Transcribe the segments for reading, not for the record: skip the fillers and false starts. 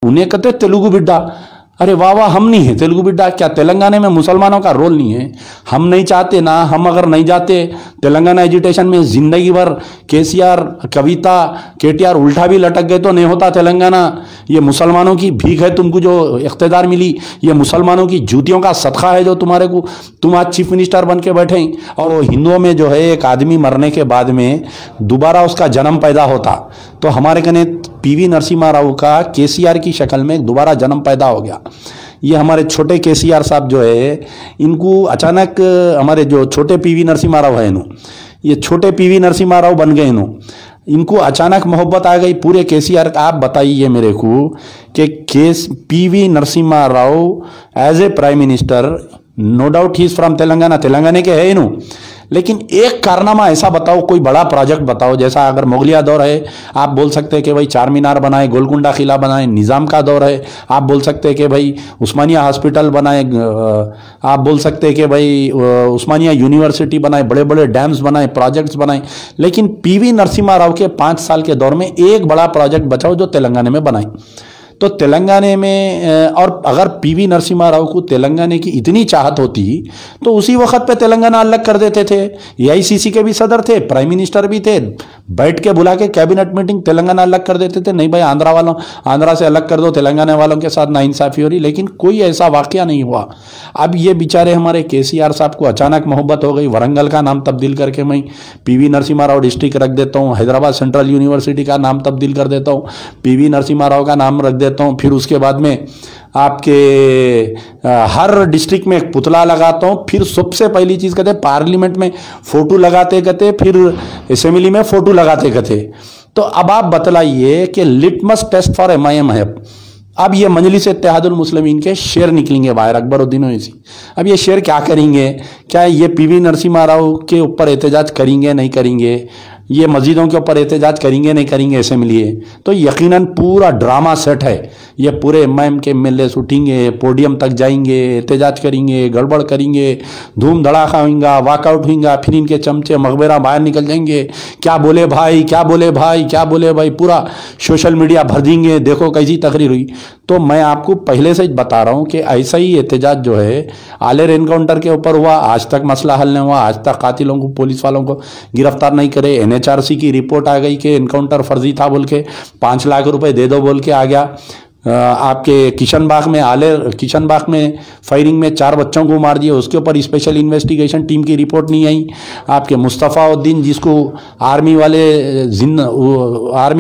उन्हें कहते तेलुगु बिड्डा। अरे वाह वाह, हम नहीं है तेलुगु बिड्डा? क्या तेलंगाना में मुसलमानों का रोल नहीं है? हम नहीं चाहते ना? हम अगर नहीं जाते तेलंगाना एजुटेशन में, जिंदगी भर केसीआर, कविता, केटीआर उल्टा भी लटक गए तो नहीं होता तेलंगाना। ये मुसलमानों की भीख है तुमको जो इख्तिदार मिली, ये मुसलमानों की जूतियों का सदका है जो तुम्हारे को, तुम आज चीफ मिनिस्टर बन के बैठे। और हिंदुओं में जो है एक आदमी मरने के बाद में दोबारा उसका जन्म पैदा होता, तो हमारे कने पीवी नरसिम्हा राव का केसीआर की शक्ल में दोबारा जन्म पैदा हो गया। ये हमारे छोटे केसीआर साहब जो है, इनको अचानक हमारे जो छोटे पीवी नरसिम्हा राव है इन्हों, ये छोटे पीवी नरसिम्हा राव बन गए इनको अचानक मोहब्बत आ गई पूरे केसीआर का। आप बताइए मेरे को कि PV Narasimha Rao as a prime minister, no doubt he is from Telangana, Telangana के है इन्हों, लेकिन एक कारनामा ऐसा बताओ, कोई बड़ा प्रोजेक्ट बताओ। जैसा अगर मुगलिया दौर है, आप बोल सकते हैं कि भाई चार मीनार बनाए, गोलकुंडा किला बनाए। निज़ाम का दौर है, आप बोल सकते हैं कि भाई उस्मानिया हॉस्पिटल बनाए, आप बोल सकते हैं कि भाई उस्मानिया यूनिवर्सिटी बनाए, बड़े बड़े डैम्स बनाए, प्रोजेक्ट्स बनाए। लेकिन पीवी नरसिम्हा राव के 5 साल के दौर में एक बड़ा प्रोजेक्ट बचाओ जो तेलंगाना में बनाए। तो तेलंगाना में, और अगर पीवी नरसिम्हा राव को तेलंगाना की इतनी चाहत होती तो उसी वक्त पे तेलंगाना अलग कर देते थे। एआईसीसी के भी सदर थे, प्राइम मिनिस्टर भी थे, बैठ के बुला के कैबिनेट मीटिंग तेलंगाना अलग कर देते थे। नहीं भाई आंध्रा से अलग कर दो, तेलंगाना वालों के साथ नाइंसाफी हो रही, लेकिन कोई ऐसा वाकया नहीं हुआ। अब ये बेचारे हमारे केसीआर साहब को अचानक मोहब्बत हो गई, वरंगल का नाम तब्दील करके मैं पीवी नरसिम्हा राव डिस्ट्रिक्ट रख देता हूँ, हैदराबाद सेंट्रल यूनिवर्सिटी का नाम तब्दील कर देता हूँ, पीवी नरसिम्हा राव का नाम रख देता हूँ। फिर उसके बाद में आपके हर डिस्ट्रिक्ट में एक पुतला लगाता हूँ। फिर सबसे पहली चीज़ कहते पार्लियामेंट में फोटो लगाते कहते, फिर असेंबली में फोटो लगाते कहते। तो अब आप बतलाइए कि लिटमस टेस्ट फॉर एमआईएम है। अब ये मजलिस इत्तेहादुल मुस्लिमीन के शेर निकलेंगे बाहर, अकबरुद्दीन ओवैसी। अब ये शेर क्या करेंगे? क्या ये पीवी नरसिम्हा राव के ऊपर एहतजाज करेंगे नहीं करेंगे? ये मस्जिदों के ऊपर एहतजाज करेंगे नहीं करेंगे असेंबली है? तो यकीनन पूरा ड्रामा सेट है। ये पूरे एमआईएम के एमएलए उठेंगे, पोडियम तक जाएंगे, एहतजाज करेंगे, गड़बड़ करेंगे, धूम धड़ाका होगा, वॉकआउट होगा। फिर इनके चमचे मकबरा बाहर निकल जाएंगे, क्या बोले भाई, क्या बोले भाई, क्या बोले भाई, पूरा सोशल मीडिया भर देंगे, देखो कैसी तकरीर हुई। तो मैं आपको पहले से ही बता रहा हूँ कि ऐसा ही एहतजाज जो है आलेर एनकाउंटर के ऊपर हुआ, आज तक मसला हल नहीं हुआ, आज तक कातिलों को, पुलिस वालों को गिरफ्तार नहीं करे। एनएचआरसी की रिपोर्ट आ गई कि एनकाउंटर फर्जी था बोल के 5 लाख रुपए दे दो बोल के आ गया। आपके किशनबाग में फायरिंग में 4 बच्चों को मार दिया, उसके ऊपर स्पेशल इन्वेस्टिगेशन टीम की रिपोर्ट नहीं आई। आपके मुस्तफ़ा उद्दीन, जिसको आर्मी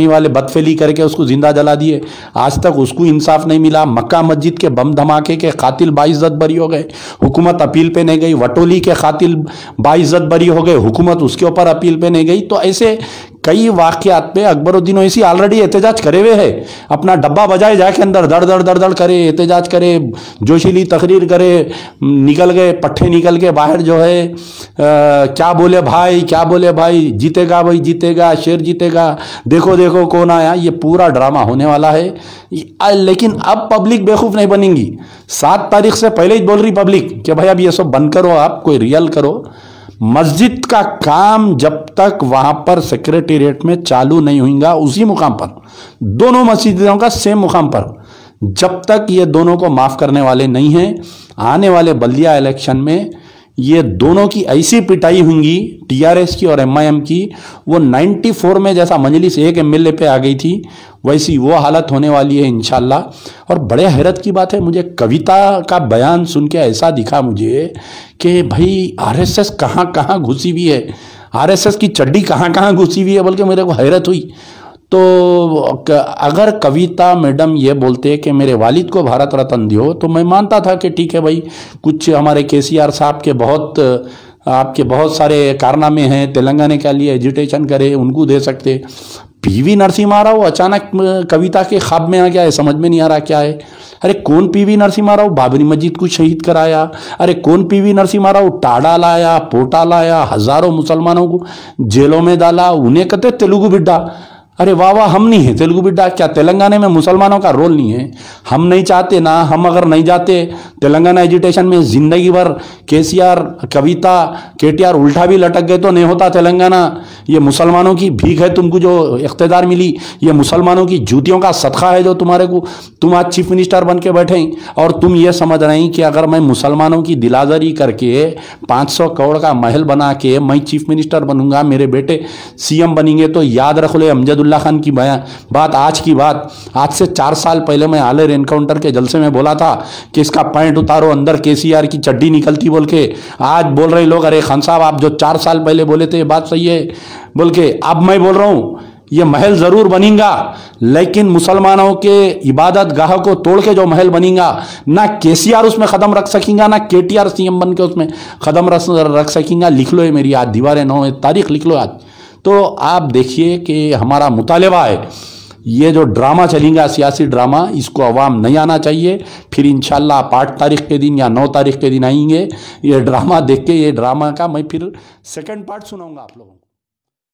वाले बदफेली करके उसको जिंदा जला दिए, आज तक उसको इंसाफ नहीं मिला। मक्का मस्जिद के बम धमाके के कातिल बाइज्जत बरी हो गए, हुकूमत अपील पे नहीं गई। वटोली के कातिल बाइज्जत बरी हो गए, हुकूमत उसके ऊपर अपील पे नहीं गई। तो ऐसे कई वाकयात पे अकबरुद्दीन ओवैसी ऑलरेडी एहतजाज करे हुए है। अपना डब्बा बजाए जाके अंदर दड़ दड़ दड़ दड़ करे, एहतजाज करे, जोशीली तकरीर करे, निकल गए पट्टे निकल के बाहर जो है क्या बोले भाई, क्या बोले भाई, जीतेगा भाई जीतेगा, शेर जीतेगा, देखो देखो कौन आया। ये पूरा ड्रामा होने वाला है। लेकिन अब पब्लिक बेवकूफ़ नहीं बनेगी। 7 तारीख से पहले ही बोल रही पब्लिक कि भाई अब ये सब बंद करो, आप कोई रियल करो। मस्जिद का काम जब तक वहां पर सेक्रेटेरिएट में चालू नहीं होगा, उसी मुकाम पर, दोनों मस्जिदों का सेम मुकाम पर, जब तक ये दोनों को माफ करने वाले नहीं हैं, आने वाले बल्दिया इलेक्शन में ये दोनों की ऐसी पिटाई होंगी, टीआरएस की और एमआईएम की। वो 94 में जैसा मजलिस एक एमएलए पे आ गई थी, वैसी वो हालत होने वाली है इंशाल्लाह। और बड़े हैरत की बात है, मुझे कविता का बयान सुन के ऐसा दिखा मुझे कि भाई आरएसएस कहाँ कहाँ घुसी हुई है, आरएसएस की चड्डी कहाँ कहाँ घुसी हुई है, बल्कि मेरे को हैरत हुई। तो अगर कविता मैडम ये बोलते कि मेरे वालिद को भारत रत्न दियो, तो मैं मानता था कि ठीक है भाई, कुछ हमारे केसीआर साहब के आपके बहुत सारे कारनामे हैं, तेलंगाना के लिए एजुटेशन करे, उनको दे सकते। पीवी नरसिम्हा राव अचानक कविता के ख्वाब में आ गया है, समझ में नहीं आ रहा क्या है। अरे कौन पीवी नरसिम्हा राव बाबरी मस्जिद को शहीद कराया? अरे कौन पीवी नरसिम्हा राव टाड़ा लाया, पोटा लाया, हजारों मुसलमानों को जेलों में डाला, उन्हें कहते तेलुगु बिड्डा। अरे वाह वाह, हम नहीं है तेलुगु बिड्डा, क्या तेलंगाना में मुसलमानों का रोल नहीं है? हम नहीं चाहते ना, हम अगर नहीं जाते तेलंगाना एजिटेशन में जिंदगी भर केसीआर, कविता, केटीआर उल्टा भी लटक गए तो नहीं होता तेलंगाना। ये मुसलमानों की भीख है तुमको जो इख्तिदार मिली, ये मुसलमानों की जूतियों का सदका है जो तुम्हारे को, तुम आज चीफ मिनिस्टर बन के बैठे और तुम ये समझ रहे हैं कि अगर मैं मुसलमानों की दिलाजरी करके 500 करोड़ का महल बना के मैं चीफ मिनिस्टर बनूंगा, मेरे बेटे सीएम बनेंगे, तो याद रख लो अमजदुल्ला खान की बात, आज की बात, आज से 4 साल पहले मैं आलेर एनकाउंटर के जलसे में बोला था कि इसका पैंट उतारो, अंदर केसीआर की चड्डी निकलती बोल के। आज बोल रहे लोग अरे खान साहब आप जो 4 साल पहले बोले थे ये बात सही है बोल के। अब मैं बोल रहा हूं ये महल जरूर बनेगा, लेकिन मुसलमानों के इबादत गाह को तोड़ के जो महल बनेगा, ना केसीआर उसमें कदम रख सकेगा, ना केटीआर सीएम बन के उसमें कदम रख सकेगा। लिख लो ये मेरी आज दीवारें 9 तारीख लिख लो आज। तो आप देखिए कि हमारा मुतालबा है, ये जो ड्रामा चलेगा सियासी ड्रामा, इसको अवाम नहीं आना चाहिए। फिर इंशाल्लाह आप 8 तारीख के दिन या 9 तारीख के दिन आएंगे, ये ड्रामा देख के, ये ड्रामा का मैं फिर सेकंड पार्ट सुनाऊंगा आप लोगों को।